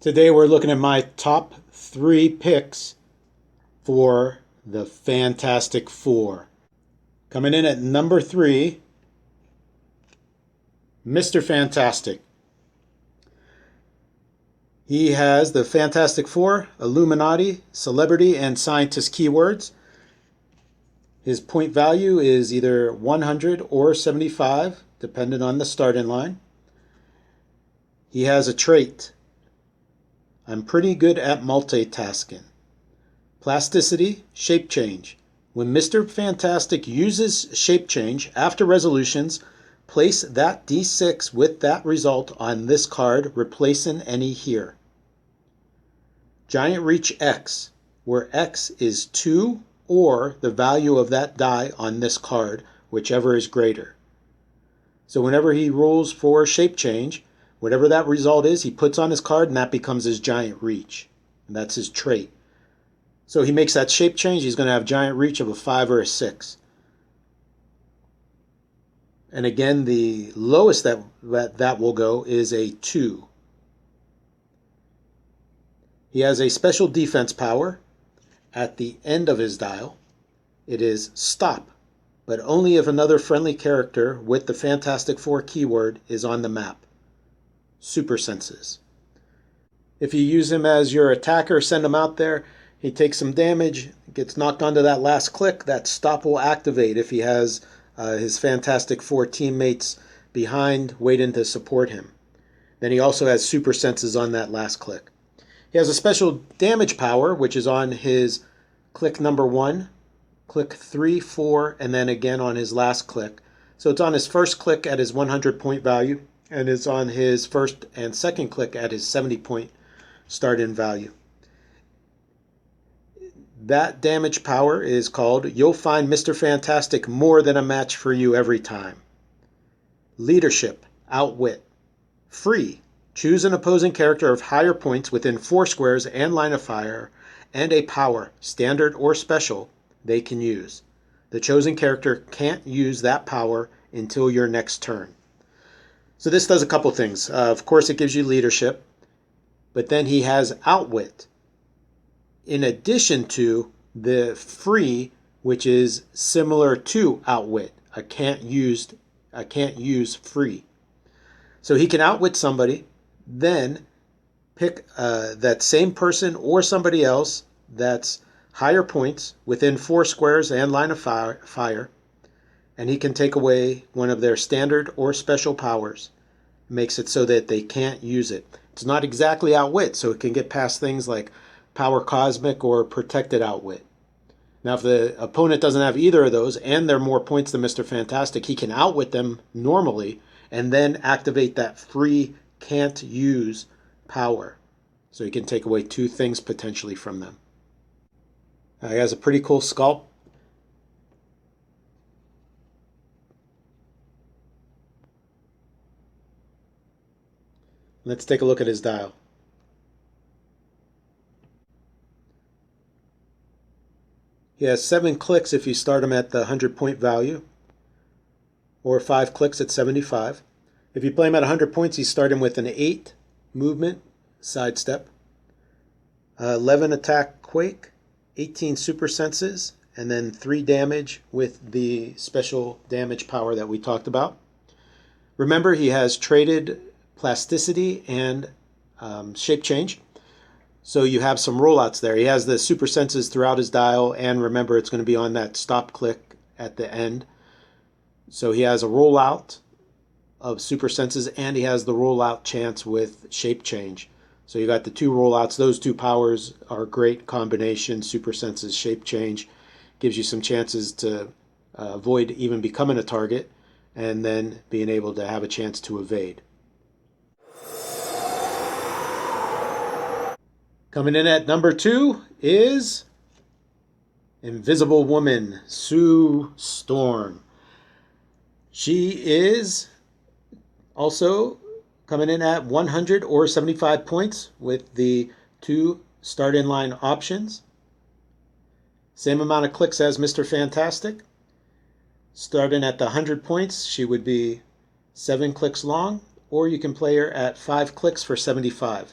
Today we're looking at my top 3 picks for the Fantastic Four. Coming in at number 3, Mr. Fantastic. He has the Fantastic Four, Illuminati, Celebrity, and Scientist keywords. His point value is either 100 or 75, depending on the starting line. He has a trait. I'm pretty good at multitasking. Plasticity, shape change. When Mr. Fantastic uses shape change after resolutions, place that D6 with that result on this card, replacing any here. Giant Reach X, where X is 2 or the value of that die on this card, whichever is greater. So whenever he rolls for shape change, whatever that result is, he puts on his card and that becomes his Giant Reach. And that's his trait. So he makes that shape change, he's going to have Giant Reach of a 5 or a 6. And again, the lowest that will go is a 2. He has a special defense power at the end of his dial. It is stop, but only if another friendly character with the Fantastic Four keyword is on the map. Super senses. If you use him as your attacker, send him out there, he takes some damage, gets knocked onto that last click, that stop will activate if he has his Fantastic Four teammates behind waiting to support him. Then he also has super senses on that last click. He has a special damage power, which is on his click number 1, click 3, 4, and then again on his last click. So it's on his first click at his 100 point value, and it's on his first and second click at his 70 point start-in value. That damage power is called You'll Find Mr. Fantastic More Than a Match for You Every Time. Leadership, Outwit. Free. Choose an opposing character of higher points within 4 squares and line of fire, and a power, standard or special, they can use. The chosen character can't use that power until your next turn. So this does a couple things. Of course, it gives you leadership, but then he has Outwit, in addition to the free, which is similar to Outwit. I can't use free. So he can outwit somebody, then pick that same person or somebody else that's higher points within 4 squares and line of fire, and he can take away one of their standard or special powers. Makes it so that they can't use it. It's not exactly Outwit, so it can get past things like Power Cosmic or Protected Outwit. Now, if the opponent doesn't have either of those and they're more points than Mr. Fantastic, he can outwit them normally and then activate that free can't use power. So he can take away 2 things potentially from them. He has a pretty cool sculpt. Let's take a look at his dial. He has 7 clicks if you start him at the 100 point value, or 5 clicks at 75. If you play him at 100 points, you start him with an 8 movement, sidestep, 11 attack quake, 18 super senses, and then 3 damage with the special damage power that we talked about. Remember, he has traded plasticity and shape change. So you have some rollouts there. He has the super senses throughout his dial, and remember, it's going to be on that stop click at the end. So he has a rollout of super senses, and he has the rollout chance with shape change. So you got the 2 rollouts. Those 2 powers are a great combination. Super senses, shape change gives you some chances to avoid even becoming a target, and then being able to have a chance to evade. Coming in at number 2 is Invisible Woman, Sue Storm. She is also coming in at 100 or 75 points with the 2 start-in line options. Same amount of clicks as Mr. Fantastic. Starting at the 100 points, she would be 7 clicks long, or you can play her at 5 clicks for 75.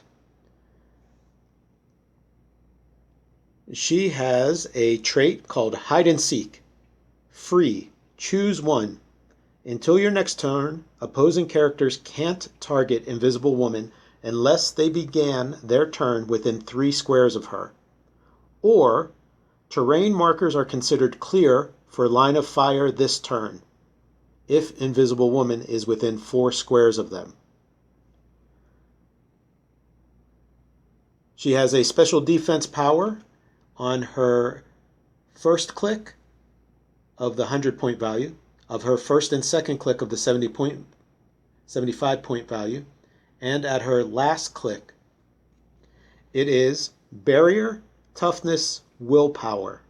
She has a trait called Hide and Seek. Free. Choose one. Until your next turn, opposing characters can't target Invisible Woman unless they began their turn within 3 squares of her. Or, terrain markers are considered clear for line of fire this turn, if Invisible Woman is within 4 squares of them. She has a special defense power on her first click of the 100-point value, of her first and second click of the 75-point value, and at her last click. It is Barrier, Toughness, Willpower.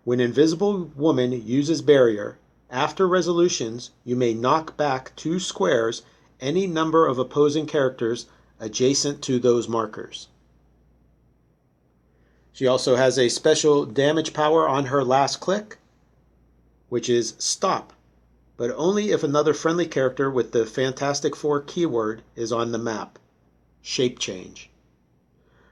When Invisible Woman uses Barrier, after resolutions, you may knock back 2 squares any number of opposing characters adjacent to those markers. She also has a special damage power on her last click, which is Stop, but only if another friendly character with the Fantastic Four keyword is on the map. Shape Change.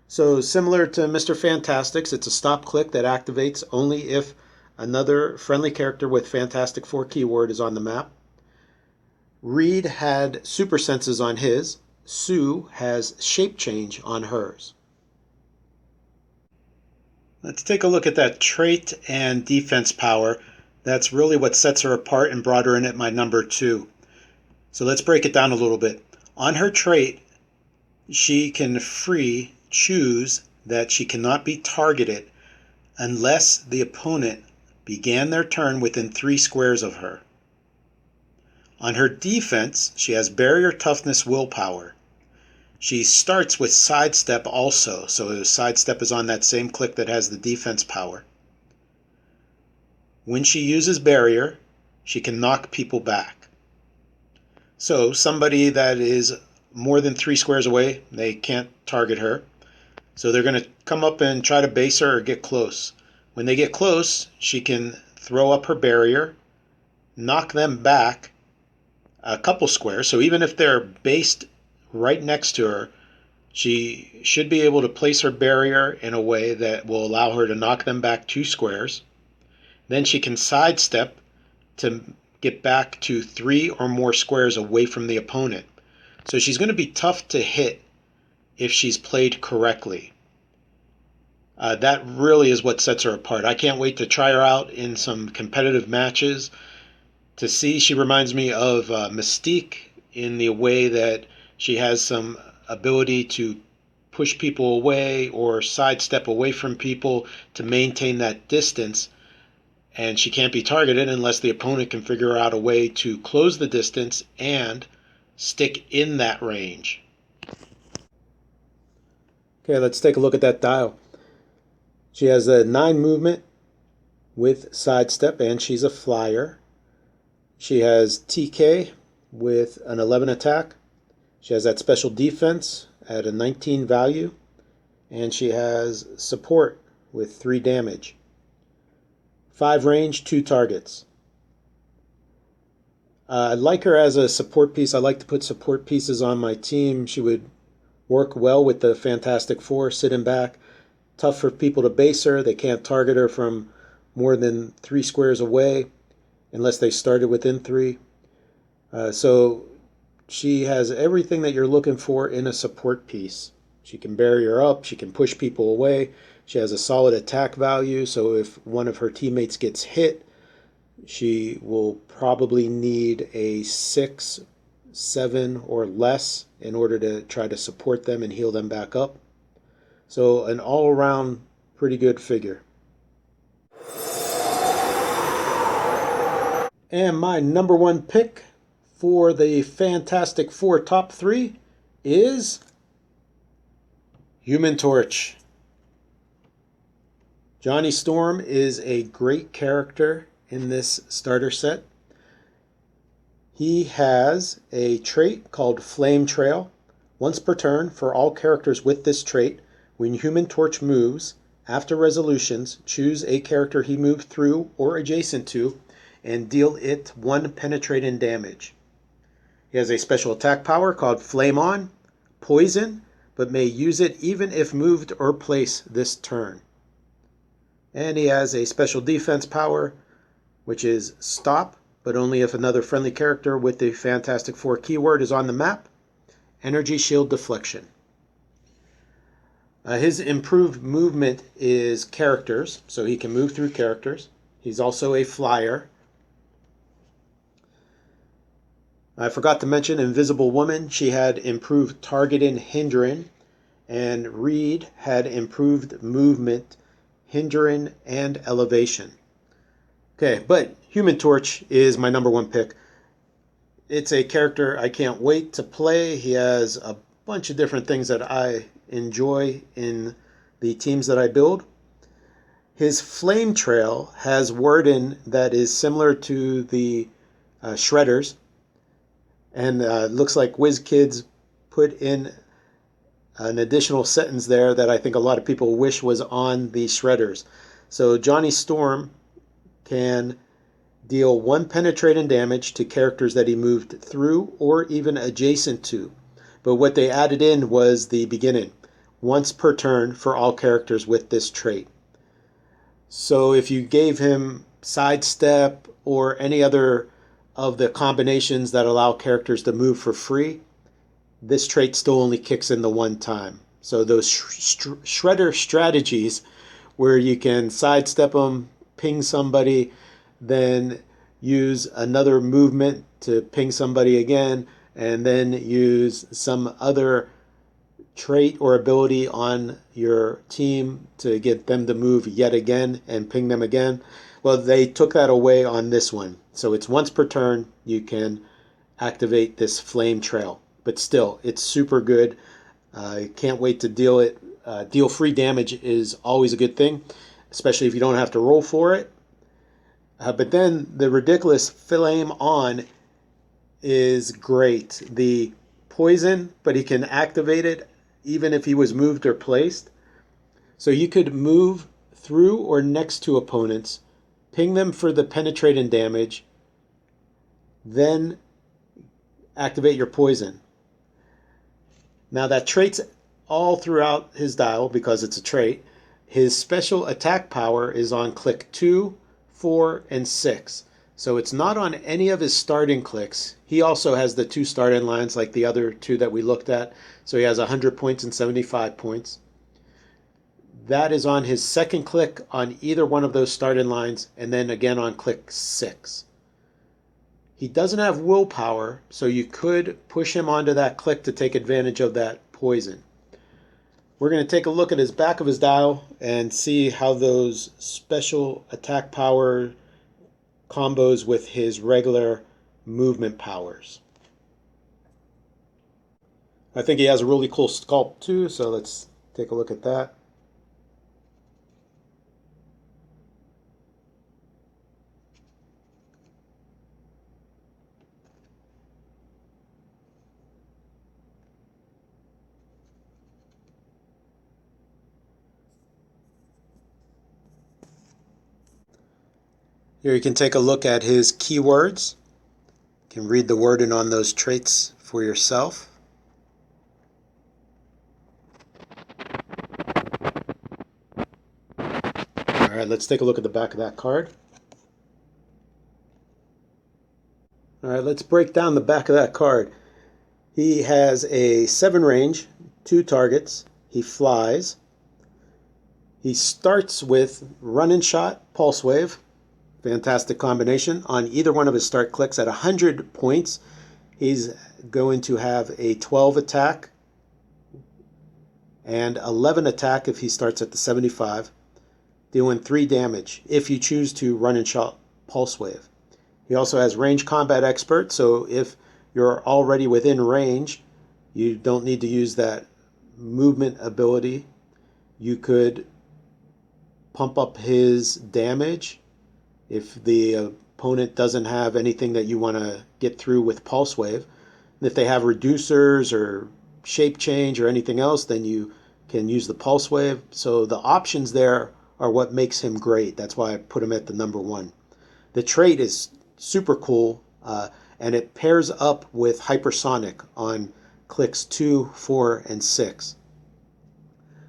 So similar to Mr. Fantastic's, it's a stop click that activates only if another friendly character with Fantastic Four keyword is on the map. Reed had Super Senses on his. Sue has Shape Change on hers. Let's take a look at that trait and defense power. That's really what sets her apart and brought her in at my number 2. So let's break it down a little bit. On her trait, she can choose that she cannot be targeted unless the opponent began their turn within 3 squares of her. On her defense, she has Barrier, Toughness, Willpower. She starts with Sidestep also, so Sidestep is on that same click that has the defense power. When she uses Barrier, she can knock people back. So somebody that is more than 3 squares away, they can't target her. So they're going to come up and try to base her or get close. When they get close, she can throw up her Barrier, knock them back a couple squares. So even if they're based right next to her, she should be able to place her Barrier in a way that will allow her to knock them back 2 squares. Then she can sidestep to get back to 3 or more squares away from the opponent. So she's going to be tough to hit if she's played correctly. That really is what sets her apart. I can't wait to try her out in some competitive matches to see. She reminds me of Mystique in the way that she has some ability to push people away or sidestep away from people to maintain that distance. And she can't be targeted unless the opponent can figure out a way to close the distance and stick in that range. Okay, let's take a look at that dial. She has a 9 movement with sidestep, and she's a flyer. She has TK with an 11 attack. She has that special defense at a 19 value, and she has support with 3 damage. 5 range, 2 targets. I like her as a support piece. I like to put support pieces on my team. She would work well with the Fantastic Four, sitting back. Tough for people to base her. They can't target her from more than 3 squares away unless they started within 3. So she has everything that you're looking for in a support piece. She can barrier up. She can push people away. She has a solid attack value, so if one of her teammates gets hit, she will probably need a 6, 7, or less in order to try to support them and heal them back up. So an all-around pretty good figure. And my number 1 pick for the Fantastic Four top 3 is Human Torch. Johnny Storm is a great character in this starter set. He has a trait called Flame Trail. Once per turn, for all characters with this trait, when Human Torch moves, after resolutions, choose a character he moved through or adjacent to and deal it 1 penetrating damage. He has a special attack power called Flame On, Poison, but may use it even if moved or placed this turn. And he has a special defense power, which is stop, but only if another friendly character with the Fantastic Four keyword is on the map. Energy shield deflection. His improved movement is characters, so he can move through characters. He's also a flyer. I forgot to mention Invisible Woman. She had improved targeting, hindering, and Reed had improved movement, hindering, and elevation. Okay, but Human Torch is my number one pick. It's a character I can't wait to play. He has a bunch of different things that I enjoy in the teams that I build. His Flame Trail has wording that is similar to the Shredders, and looks like WizKids put in an additional sentence there that I think a lot of people wish was on the Shredders. So Johnny Storm can deal 1 penetrating damage to characters that he moved through or even adjacent to. But what they added in was the beginning, once per turn for all characters with this trait. So if you gave him sidestep or any other of the combinations that allow characters to move for free, this trait still only kicks in the one time. So those shredder strategies where you can sidestep them, ping somebody, then use another movement to ping somebody again, and then use some other trait or ability on your team to get them to move yet again and ping them again. Well, they took that away on this one. So it's once per turn you can activate this Flame Trail. But still, it's super good. I can't wait to deal it. Deal free damage is always a good thing, especially if you don't have to roll for it. But then the ridiculous Flame On is great. The poison, but he can activate it even if he was moved or placed. So you could move through or next to opponents, ping them for the penetrating damage, then activate your poison. Now that trait's all throughout his dial because it's a trait. His special attack power is on click 2, 4, and 6. So it's not on any of his starting clicks. He also has the 2 starting lines like the other 2 that we looked at. So he has 100 points and 75 points. That is on his second click on either one of those starting lines, and then again on click 6. He doesn't have willpower, so you could push him onto that click to take advantage of that poison. We're going to take a look at his back of his dial and see how those special attack power combos with his regular movement powers. I think he has a really cool sculpt too, so let's take a look at that. Here you can take a look at his keywords. You can read the wording on those traits for yourself. All right, let's take a look at the back of that card. All right, let's break down the back of that card. He has a 7 range, 2 targets. He flies. He starts with Run and Shot, Pulse Wave. Fantastic combination. On either one of his start clicks at 100 points, he's going to have a 12 attack and 11 attack if he starts at the 75, dealing 3 damage if you choose to Run and Shot Pulse Wave. He also has Range Combat Expert, so if you're already within range, you don't need to use that movement ability. You could pump up his damage if the opponent doesn't have anything that you want to get through with Pulse Wave. And if they have reducers or shape change or anything else, then you can use the Pulse Wave. So the options there are what makes him great. That's why I put him at the number 1. The trait is super cool, and it pairs up with Hypersonic on clicks 2, 4, and 6,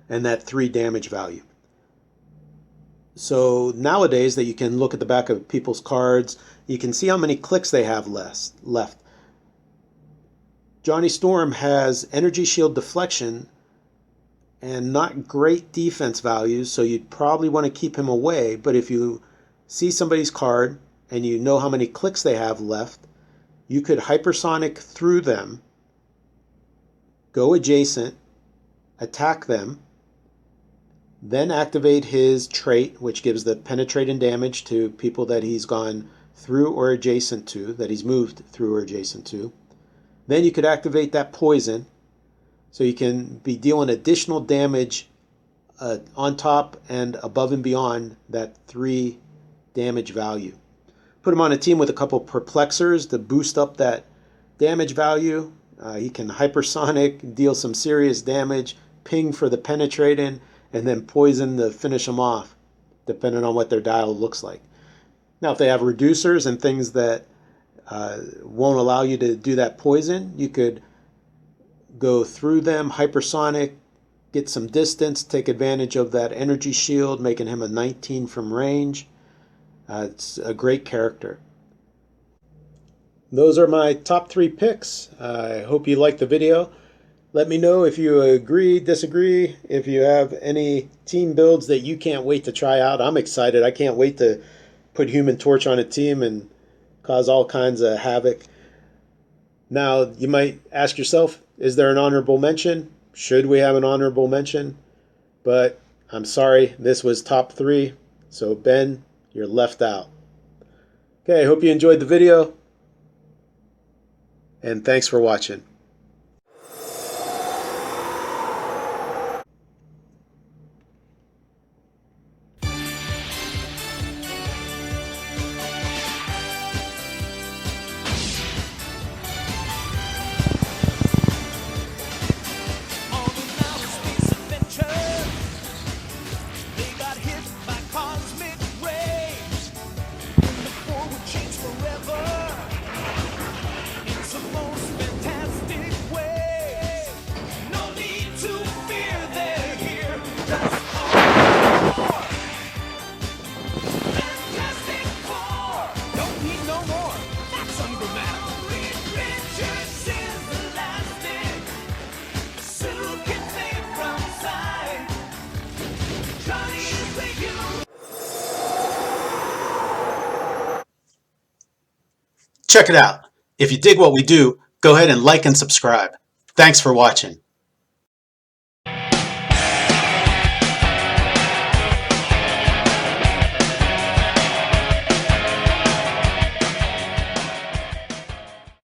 and that 3 damage value. So nowadays that you can look at the back of people's cards, you can see how many clicks they have left. Johnny Storm has energy shield deflection and not great defense values, so you'd probably want to keep him away. But if you see somebody's card and you know how many clicks they have left, you could hypersonic through them, go adjacent, attack them, then activate his trait, which gives the penetrating damage to people that he's gone through or adjacent to, that he's moved through or adjacent to. Then you could activate that poison, so you can be dealing additional damage on top and above and beyond that 3 damage value. Put him on a team with a couple perplexers to boost up that damage value. He can hypersonic, deal some serious damage, ping for the penetrating, and then poison to finish them off, depending on what their dial looks like. Now, if they have reducers and things that won't allow you to do that poison, you could go through them, hypersonic, get some distance, take advantage of that energy shield, making him a 19 from range. It's a great character. Those are my top 3 picks. I hope you liked the video. Let me know if you agree, disagree, if you have any team builds that you can't wait to try out. I'm excited. I can't wait to put Human Torch on a team and cause all kinds of havoc. Now, you might ask yourself, is there an honorable mention? Should we have an honorable mention? But I'm sorry, this was top 3. So Ben, you're left out. Okay, I hope you enjoyed the video. And thanks for watching. Check it out. If you dig what we do, go ahead and like and subscribe. Thanks for watching.